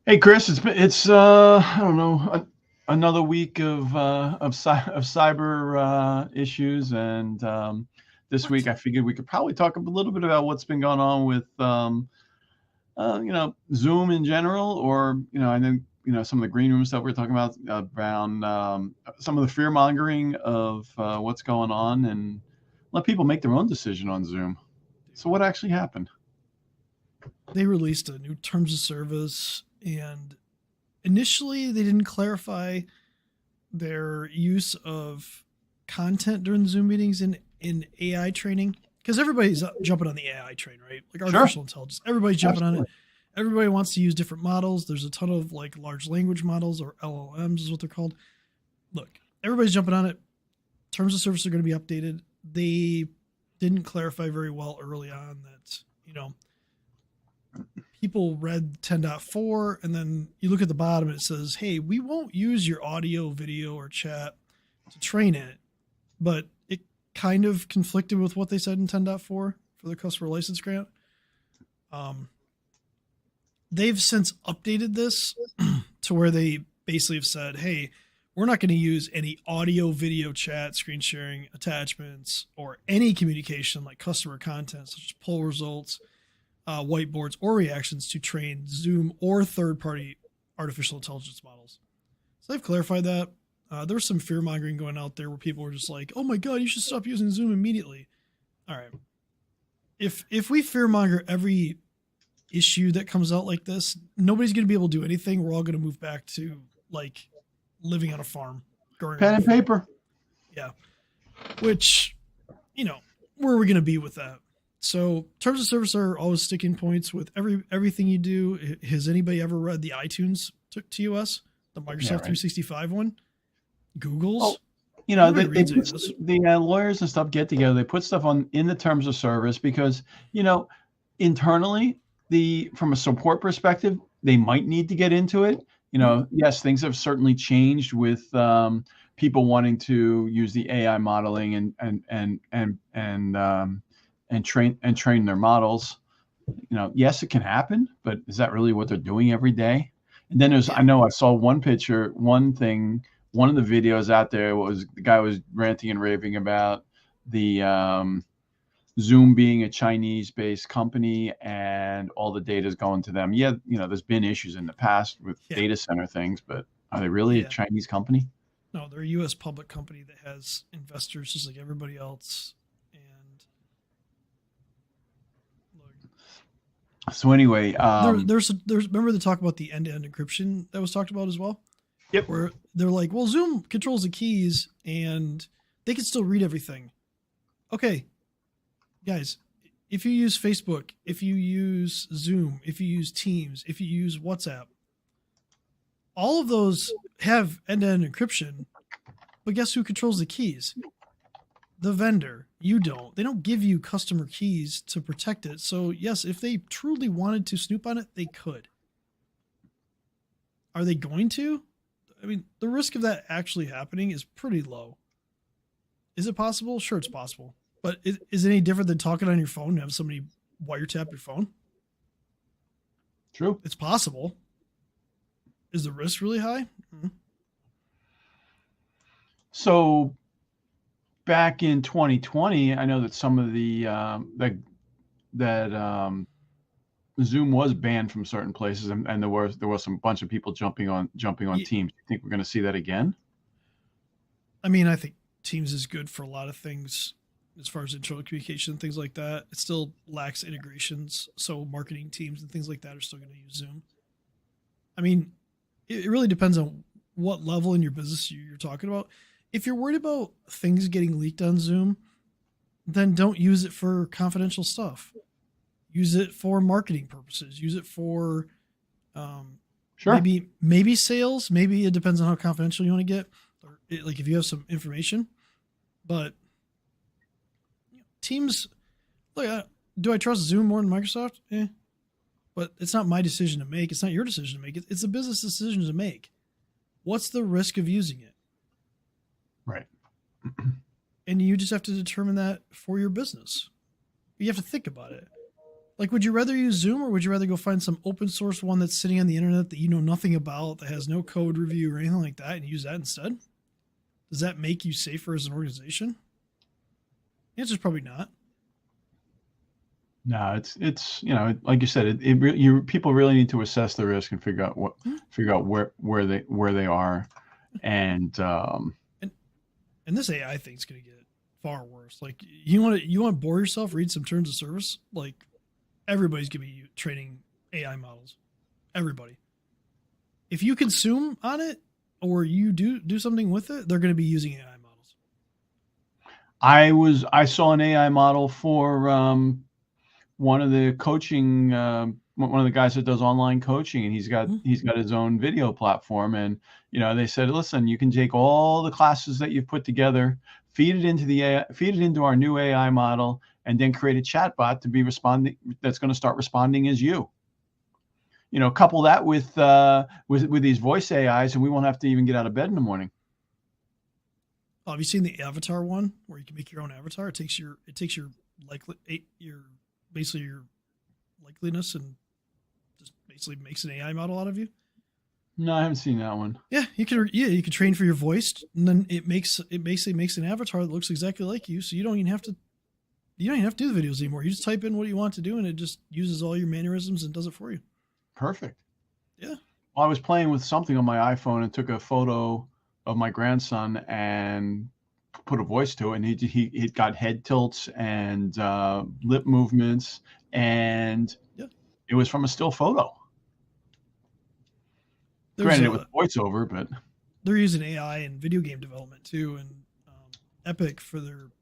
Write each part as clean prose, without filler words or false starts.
Hey Chris, it's I don't know, another week of cyber issues, and this week What? I figured we could probably talk a little bit about what's been going on with Zoom in general, or I think some of the green room stuff we are talking about around some of the fear mongering of what's going on, and let people make their own decision on Zoom. So what actually happened? They released a new terms of service, and initially they didn't clarify their use of content during the Zoom meetings in AI training because everybody's jumping on the AI train, right? Like Sure, artificial intelligence, everybody's jumping on it. absolutely. Everybody wants to use different models. There's a ton of like large language models or LLMs is what they're called. Look, everybody's jumping on it. Terms of service are going to be updated. They didn't clarify very well early on that, people read 10.4 and then you look at the bottom and it says, hey, we won't use your audio, video, or chat to train it. But it kind of conflicted with what they said in 10.4 for the customer license grant. Um, they've since updated this to where they basically have said, hey, we're not going to use any audio, video, chat, screen sharing, attachments, or any communication like customer content, such as poll results, whiteboards, or reactions to train Zoom or third party artificial intelligence models. So they've clarified that. There was some fear mongering going out there where people were just like, oh my God, you should stop using Zoom immediately. All right. If we fear monger every issue that comes out like this, nobody's going to be able to do anything. We're all going to move back to like living on a farm, growing our Pen own and food. paper. Yeah. Which, you know, where are we going to be with that? So terms of service are always sticking points with everything you do. Has anybody ever read the iTunes TOS, the Yeah, Microsoft right. 365 one? Well, Google's? they Nobody they reads any put of this. the lawyers and stuff get together. They put stuff on in the terms of service because internally, the from a support perspective, they might need to get into it. Mhm. Yes, things have certainly changed with people wanting to use the AI modeling and train their models. Yes, it can happen, but is that really what they're doing every day? And then I Yeah. know I saw one picture, one thing, one of the videos out there was the guy was ranting and raving about the Zoom being a Chinese-based company and all the data is going to them. Yeah, there's been issues in the past with Yeah. data center things, but are they really a Yeah. Chinese company? No, they're a U.S. public company that has investors just like everybody else. And look, So anyway, there's remember the talk about the end-to-end encryption that was talked about as well, yep. where they're like, well, Zoom controls the keys and they can still read everything. Okay, guys, if you use Facebook, if you use Zoom, if you use Teams, if you use WhatsApp, all of those have end-to-end encryption. But guess who controls the keys? The vendor. You don't. They don't give you customer keys to protect it. So yes, if they truly wanted to snoop on it, they could. Are they going to? I mean, the risk of that actually happening is pretty low. Is it possible? Sure, it's possible. But is it any different than talking on your phone and have somebody wiretap your phone? True. It's possible. Is the risk really high? Mm-hmm. So back in 2020, I know that some of the that Zoom was banned from certain places, and there was some bunch of people jumping on Yeah, Teams. You think we're going to see that again? I mean, I think Teams is good for a lot of things as far as internal communication, things like that. It still lacks integrations. So marketing teams and things like that are still going to use Zoom. I mean, it really depends on what level in your business you're talking about. If you're worried about things getting leaked on Zoom, then don't use it for confidential stuff. Use it for marketing purposes. Use it for um, Sure. maybe sales. Maybe it depends on how confidential you want to get, or like if you have some information. But Teams, like, do I trust Zoom more than Microsoft? But it's not my decision to make. It's not your decision to make. It's a business decision to make. What's the risk of using it? Right. And you just have to determine that for your business. You have to think about it. Like, would you rather use Zoom or would you rather go find some open source one that's sitting on the internet that you know nothing about, that has no code review or anything like that, and use that instead? Does that make you safer as an organization? The answer's probably not. No, it's like you said, people really need to assess the risk and figure out where they are, and And and this AI thing's gonna get far worse. Like, you want to bore yourself, read some terms of service. Like, everybody's gonna be training AI models. Everybody. If you consume on it or you do something with it, they're gonna be using AI models. I saw an AI model for one of the coaching one of the guys that does online coaching, and he's got his own video platform, and they said, listen, you can take all the classes that you've put together, feed it into our new AI model, and then create a chatbot to be responding, that's going to start responding as you. Couple that with these voice AIs, and we won't have to even get out of bed in the morning. Oh, have you seen the avatar one where you can make your own avatar? It takes your basically your likeliness and just basically makes an AI model out of you. No, I haven't seen that one. Yeah, you can train for your voice, and then it basically makes an avatar that looks exactly like you, so you don't even have to do the videos anymore. You just type in what you want to do, and it just uses all your mannerisms and does it for you. Perfect. Yeah. Well, I was playing with something on my iPhone and took a photo of my grandson and put a voice to it, and he got head tilts and lip movements, and it was from a still photo. Granted, it was voiceover, but they're using AI in video game development too, and Epic for the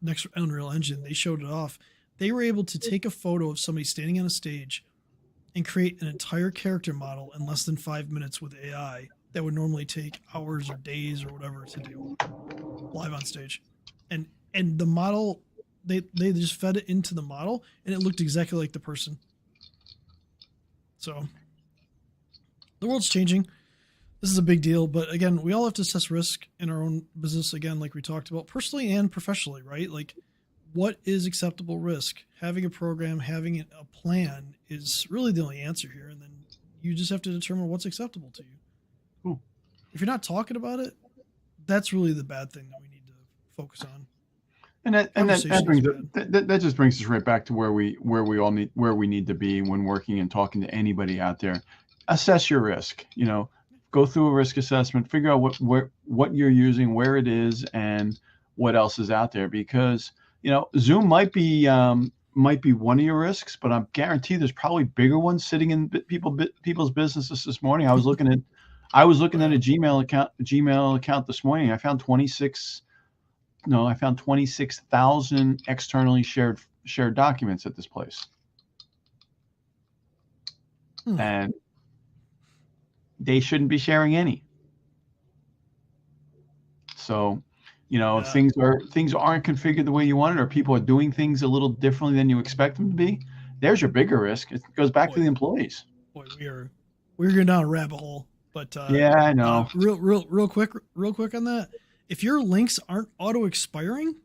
next Unreal Engine, they showed it off. They were able to take a photo of somebody standing on a stage and create an entire character model in less than 5 minutes with AI that would normally take hours or days or whatever to do live on stage. And the model, they just fed it into the model, and it looked exactly like the person. So the world's changing. This is a big deal, but again, we all have to assess risk in our own business, again, like we talked about, personally and professionally, right? Like, what is acceptable risk? Having a program, having a plan is really the only answer here, and then you just have to determine what's acceptable to you. Cool. If you're not talking about it, that's really the bad thing that we need to focus on. And that just brings us right back to where we need to be when working and talking to anybody out there. Assess your risk. Go through a risk assessment, figure out what you're using, where it is, and what else is out there. Because Zoom might be one of your risks, but I'm guaranteed there's probably bigger ones sitting in people's businesses this morning. I was looking at a Gmail account this morning. I found 26,000 externally shared documents at this place. And they shouldn't be sharing any. So, if things aren't configured the way you want it, or people are doing things a little differently than you expect them to be, there's your bigger risk. It goes back to the employees. Boy, we're going down a rabbit hole. But yeah, I know. Real quick on that. If your links aren't auto expiring,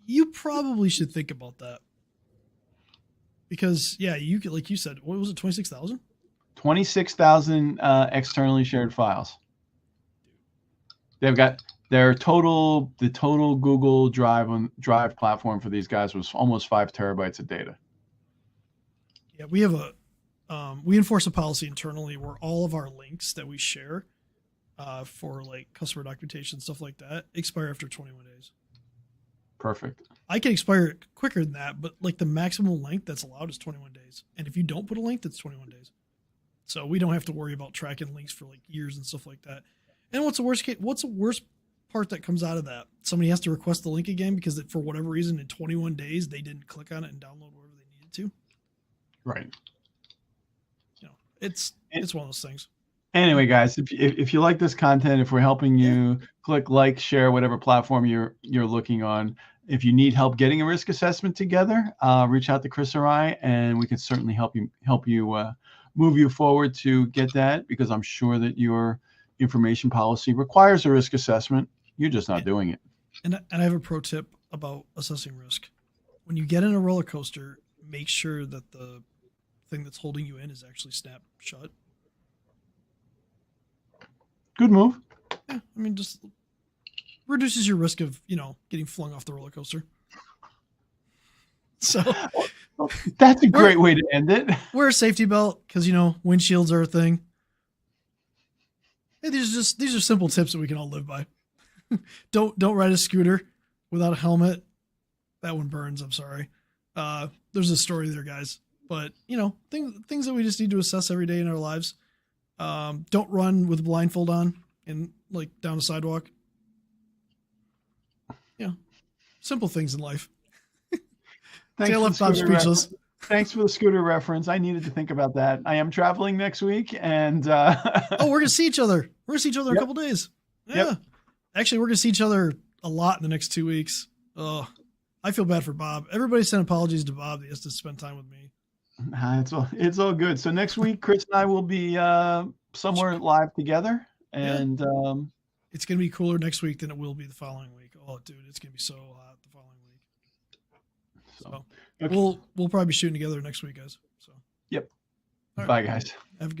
you probably should think about that. Because you could, like you said, what was it, 26,000? 26,000 externally shared files. They've got the total Google Drive platform for these guys was almost 5 terabytes of data. Yeah, we have we enforce a policy internally where all of our links that we share for like customer documentation, stuff like that, expire after 21 days. Perfect. I can expire quicker than that, but like the maximum length that's allowed is 21 days. And if you don't put a link, that's 21 days. So we don't have to worry about tracking links for like years and stuff like that. And what's the worst part that comes out of that? Somebody has to request the link again because for whatever reason in 21 days they didn't click on it and download whatever they needed to. Right. It's one of those things. Anyway, guys, if you like this content, if we're helping you, click like, share, whatever platform you're looking on. If you need help getting a risk assessment together, reach out to Chris or I, and we can certainly help you move you forward to get that, because I'm sure that your information policy requires a risk assessment. You're just not doing it. And I have a pro tip about assessing risk. when you get in a roller coaster, make sure that the thing that's holding you in is actually snapped shut. Good move. Yeah, I mean, just reduces your risk of, getting flung off the roller coaster. So that's a great way to end it. Wear a safety belt because, windshields are a thing. Hey, these are simple tips that we can all live by. Don't ride a scooter without a helmet. That one burns. I'm sorry. There's a story there, guys. But things that we just need to assess every day in our lives. Don't run with a blindfold on and down a sidewalk. Simple things in life. Thanks I left Bob speechless. Thanks for the scooter reference. I needed to think about that. I am traveling next week, and we're gonna see each other. We're gonna see each other in a couple days. Yeah. Yep. Actually, we're gonna see each other a lot in the next 2 weeks. Oh, I feel bad for Bob. Everybody sent apologies to Bob that he has to spend time with me. It's all good. So next week, Chris and I will be somewhere live together, and it's gonna be cooler next week than it will be the following week. Oh, dude, it's gonna be so hot the following week. So okay. We'll probably be shooting together next week, guys. So yep. All right. Bye, guys. Have a good